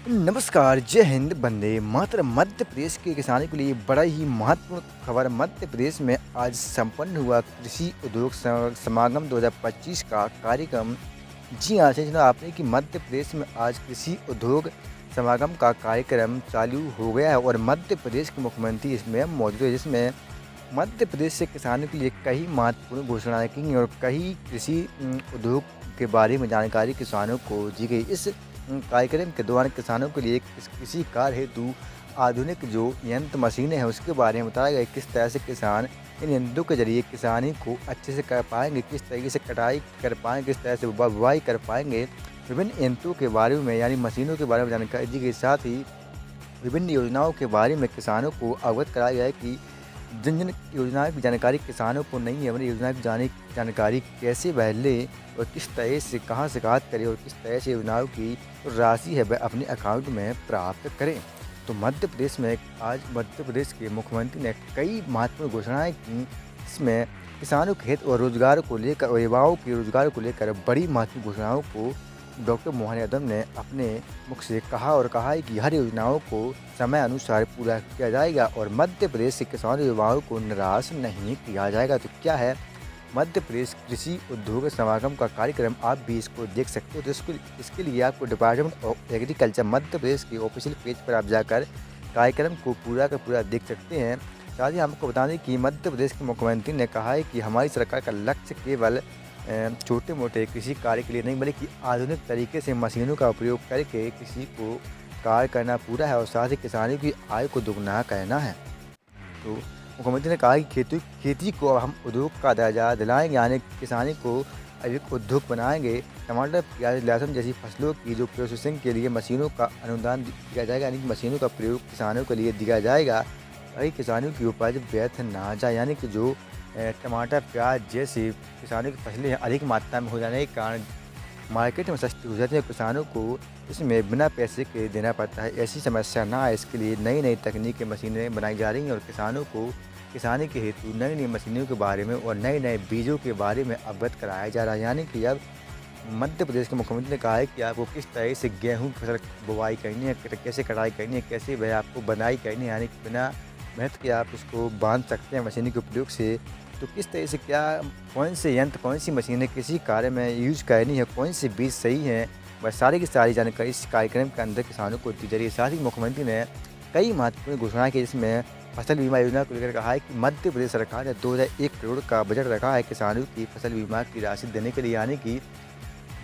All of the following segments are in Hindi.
नमस्कार, जय हिंद, वंदे मातरम। मध्य प्रदेश के किसानों के लिए बड़ा ही महत्वपूर्ण खबर। मध्य प्रदेश में आज संपन्न हुआ कृषि उद्योग समागम 2025 का कार्यक्रम। जी हाँ, सुना आपने कि मध्य प्रदेश में आज कृषि उद्योग समागम का कार्यक्रम चालू हो गया है और मध्य प्रदेश के मुख्यमंत्री इसमें मौजूद है, जिसमें मध्य प्रदेश से किसानों के लिए कई महत्वपूर्ण घोषणाएं की गई और कई कृषि उद्योग के बारे में जानकारी किसानों को दी गई। इस कार्यक्रम के दौरान किसानों के लिए कृषि कार्य हेतु आधुनिक जो यंत्र मशीनें हैं उसके बारे में बताया गया। किस तरह से किसान इन यंत्रों के जरिए किसानी को अच्छे से कर पाएंगे, किस तरीके से कटाई कर पाएंगे, किस तरह से बुवाई कर पाएंगे। विभिन्न यंत्रों के बारे में यानी मशीनों के बारे में जानकारी दी गई। साथ ही विभिन्न योजनाओं के बारे में किसानों को अवगत कराया गया है कि जिन जिन योजनाओं की जानकारी किसानों को नहीं है, उन्हें योजना की जानकारी कैसे वह ले और किस तरह से कहाँ करे और किस तरह से योजनाओं की राशि है वह अपने अकाउंट में प्राप्त करें। तो मध्य प्रदेश में आज मध्य प्रदेश के मुख्यमंत्री ने कई महत्वपूर्ण घोषणाएं की। इसमें किसानों के हित और रोजगार को लेकर और युवाओं के रोजगार को लेकर बड़ी महत्वपूर्ण घोषणाओं को डॉक्टर मोहन यादव ने अपने मुख से कहा और कहा है कि हर योजनाओं को समय अनुसार पूरा किया जाएगा और मध्य प्रदेश के किसानों युवाओं को निराश नहीं किया जाएगा। तो क्या है मध्य प्रदेश कृषि उद्योग समागम का कार्यक्रम, आप भी इसको देख सकते हो। तो इसके लिए आपको department of agriculture Madhya Pradesh के ऑफिशियल पेज पर आप जाकर कार्यक्रम को पूरा का पूरा देख सकते हैं। साथ ही हमको बता दें कि मध्य प्रदेश के मुख्यमंत्री ने कहा है कि हमारी सरकार का लक्ष्य केवल छोटे मोटे कृषि कार्य के लिए नहीं बल्कि आधुनिक तरीके से मशीनों का उपयोग करके कृषि को कार्य करना पूरा है और साथ ही किसानों की आय को दुगना करना है। तो मुख्यमंत्री ने कहा कि खेती को हम उद्योग का दर्जा दिलाएंगे, यानी किसानी को एक उद्योग बनाएंगे। टमाटर, प्याज, लहसुन जैसी फसलों की जो प्रोसेसिंग के लिए मशीनों का अनुदान दिया जाएगा, यानी कि मशीनों का प्रयोग किसानों के लिए दिया जाएगा ताकि किसानों की उपज व्यर्थ ना जाए। यानी कि जो टमाटर, प्याज जैसी किसानों की फसलें अधिक मात्रा में हो जाने के कारण मार्केट में सस्ती हो जाती है, किसानों को इसमें बिना पैसे के देना पड़ता है। ऐसी समस्या ना आए इसके लिए नई नई तकनीकी मशीनें बनाई जा रही हैं और किसानों को किसानी के हेतु नई नई मशीनों के बारे में और नए नए बीजों के बारे में अवगत कराया जा रहा है। यानी कि अब मध्य प्रदेश के मुख्यमंत्री ने कहा है कि आपको किस तरह से गेहूँ की फसल बुवाई करनी है, कैसे कटाई करनी है, कैसे वह आपको बनाई करनी है, यानी कि बिना मेहनत के आप उसको बांध सकते हैं मशीनों के उपयोग से। तो किस तरह से कौन से यंत्र, कौन सी मशीनें किसी कार्य में यूज करनी है, कौन से बीज सही हैं, वह सारी की सारी जानकारी इस कार्यक्रम के अंदर किसानों को दी जा रही है। साथ ही मुख्यमंत्री ने कई महत्वपूर्ण घोषणाएं की, जिसमें फसल बीमा योजना को लेकर कहा है कि मध्य प्रदेश सरकार ने 2001 करोड़ का बजट रखा है किसानों की फसल बीमा की राशि देने के लिए। यानी कि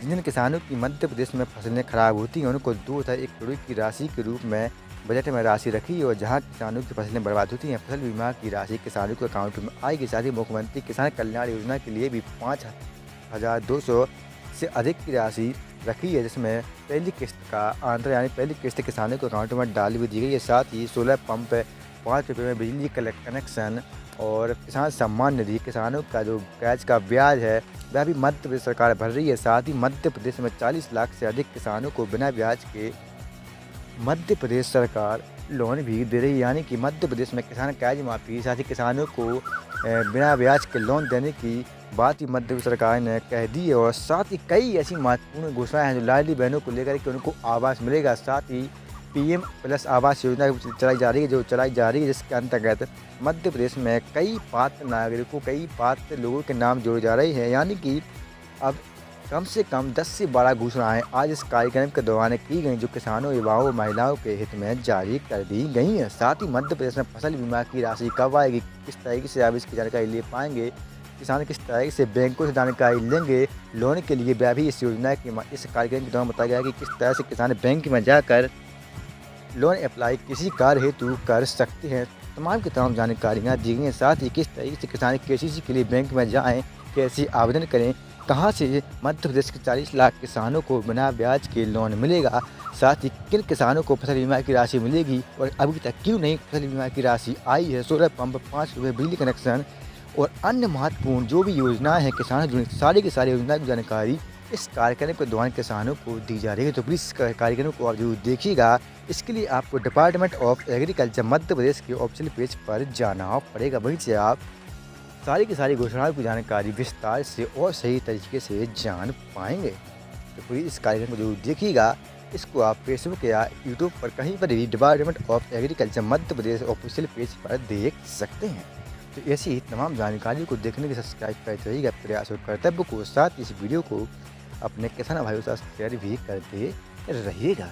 जिन जिन किसानों की मध्य प्रदेश में फसलें खराब होती हैं उनको 2001 करोड़ की राशि के रूप में बजट में राशि रखी और जहां किसानों की फसलें बर्बाद होती हैं फसल बीमा की राशि किसानों के अकाउंट में आएगी। साथ ही मुख्यमंत्री किसान कल्याण योजना के लिए भी 5,200 से अधिक की राशि रखी है, जिसमें पहली किस्त का आंतर यानी पहली किस्त किसानों के अकाउंट में डाल भी दी गई है। साथ ही सोलर पंप, 5 रुपये में बिजली कनेक्शन और किसान सम्मान निधि, किसानों का जो ब्याज का ब्याज है वह भी मध्य प्रदेश सरकार भर रही है। साथ ही मध्य प्रदेश में 40 लाख से अधिक किसानों को बिना ब्याज के मध्य प्रदेश सरकार लोन भी दे रही है। यानी कि मध्य प्रदेश में किसान कर्ज माफी, साथ ही किसानों को बिना ब्याज के लोन देने की बात ही मध्य प्रदेश सरकार ने कह दी है। और साथ ही कई ऐसी महत्वपूर्ण घोषणाएं हैं जो लाडली बहनों को लेकर कि उनको आवास मिलेगा। साथ ही PM+ आवास योजना चलाई जा रही है जिसके अंतर्गत मध्य प्रदेश में कई पात्र नागरिकों, कई पात्र लोगों के नाम जोड़े जा रहे हैं। यानी कि अब कम से कम 10 से 12 घोषणाएं आज इस कार्यक्रम के दौरान की गई जो किसानों, युवाओं और महिलाओं के हित में जारी कर दी गई हैं। साथ ही मध्य प्रदेश में फसल बीमा की राशि कब आएगी, किस तरीके से आप इसकी जानकारी ले पाएंगे, किसान किस तरह से बैंकों से जानकारी लेंगे लोन के लिए, वह भी इस योजना के इस कार्यक्रम के दौरान बताया गया कि किस तरह से किसान बैंक में जाकर लोन अप्लाई किसी कार्य हेतु कर सकते हैं। तमाम की तमाम जानकारियाँ दी गई हैं। साथ ही किस तरीके से किसान KCC के लिए बैंक में जाएँ, कैसे आवेदन करें, कहाँ से मध्य प्रदेश के 40 लाख किसानों को बिना ब्याज के लोन मिलेगा, साथ ही किन किसानों को फसल बीमा की राशि मिलेगी और अभी तक क्यों नहीं फसल बीमा की राशि आई है, सोलर पंप, 5 रुपये बिजली कनेक्शन और अन्य महत्वपूर्ण जो भी योजनाएं हैं किसानों जुड़ी सारी की सारी योजना की जानकारी इस कार्यक्रम के दौरान किसानों को दी जा रही है। तो प्लीज़ कार्यक्रम को आप जरूर देखिएगा। इसके लिए आपको department of agriculture Madhya Pradesh के ऑफिशियल पेज पर जाना पड़ेगा। वहीं से आप सारी की सारी घोषणाओं की जानकारी विस्तार से और सही तरीके से जान पाएंगे। तो पूरी इस कार्यक्रम को जरूर देखिएगा। इसको आप फेसबुक या यूट्यूब पर कहीं पर भी department of agriculture Madhya Pradesh official page पर देख सकते हैं। तो ऐसी ही तमाम जानकारी को देखने के सब्सक्राइब करते रहिएगा प्रयास और कर्तव्य को, साथ इस वीडियो को अपने किसान भाइयों के साथ शेयर भी करते रहिएगा।